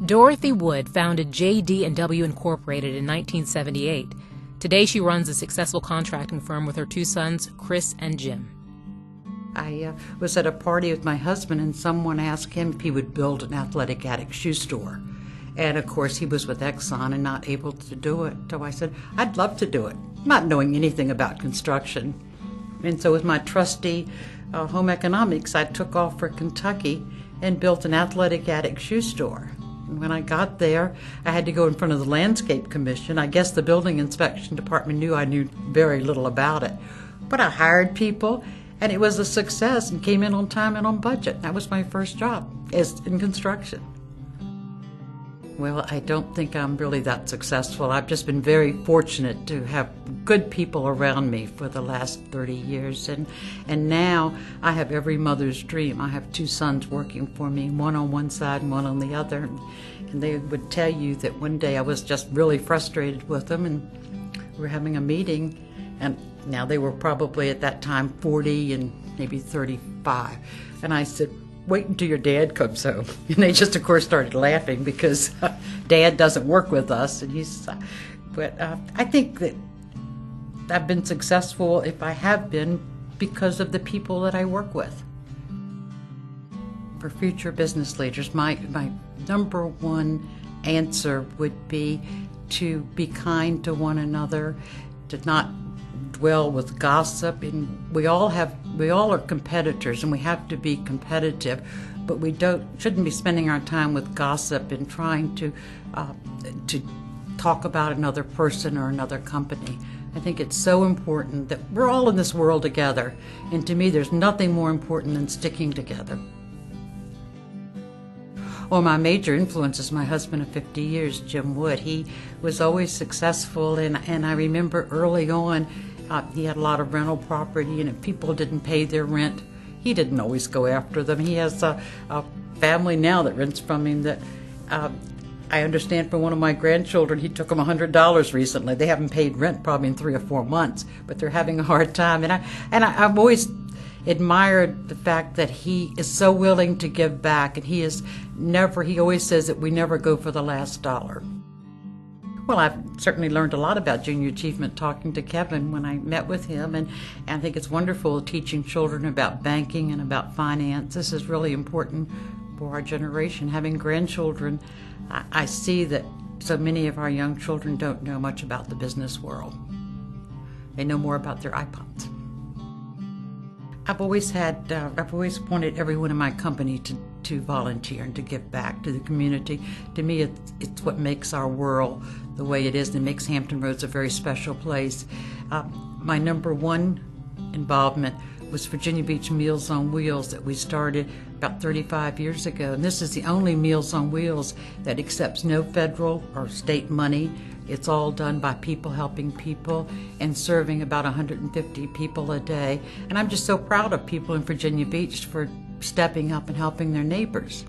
Dorothy Wood founded JD&W Incorporated in 1978. Today she runs a successful contracting firm with her two sons, Chris and Jim. I was at a party with my husband and someone asked him if he would build an Athletic Addict shoe store. And of course he was with Exxon and not able to do it. So I said, I'd love to do it, not knowing anything about construction. And so with my trusty home economics, I took off for Kentucky and built an Athletic Addict shoe store. And when I got there, I had to go in front of the Landscape Commission. I guess the building inspection department knew I knew very little about it. But I hired people, and it was a success and came in on time and on budget. That was my first job, in construction. Well, I don't think I'm really that successful. I've just been very fortunate to have good people around me for the last 30 years. And now I have every mother's dream. I have two sons working for me, one on one side and one on the other. And they would tell you that one day I was just really frustrated with them, and we were having a meeting, and now they were probably at that time 40 and maybe 35. And I said, wait until your dad comes home. And they just, of course, started laughing because Dad doesn't work with us. And but I think that I've been successful, if I have been, because of the people that I work with. For future business leaders, my number one answer would be to be kind to one another, to not dwell with gossip. And we all are competitors, and we have to be competitive, but we shouldn't be spending our time with gossip and trying to talk about another person or another company. I think it's so important that we're all in this world together, and to me there's nothing more important than sticking together. Well, my major influence is my husband of 50 years, Jim Wood. He was always successful, and I remember early on, he had a lot of rental property, and if people didn't pay their rent, he didn't always go after them. He has a family now that rents from him that I understand from one of my grandchildren, he took them $100 recently. They haven't paid rent probably in 3 or 4 months, but they're having a hard time. And I've always admired the fact that he is so willing to give back, and he always says that we never go for the last dollar. Well, I've certainly learned a lot about junior achievement talking to Kevin when I met with him, and I think it's wonderful teaching children about banking and about finance. This is really important for our generation. Having grandchildren, I see that so many of our young children don't know much about the business world. They know more about their iPods. I've always wanted everyone in my company to volunteer and to give back to the community. To me, it's what makes our world the way it is, and it makes Hampton Roads a very special place. My number one involvement was Virginia Beach Meals on Wheels that we started about 35 years ago. And this is the only Meals on Wheels that accepts no federal or state money. It's all done by people helping people and serving about 150 people a day. And I'm just so proud of people in Virginia Beach for stepping up and helping their neighbors.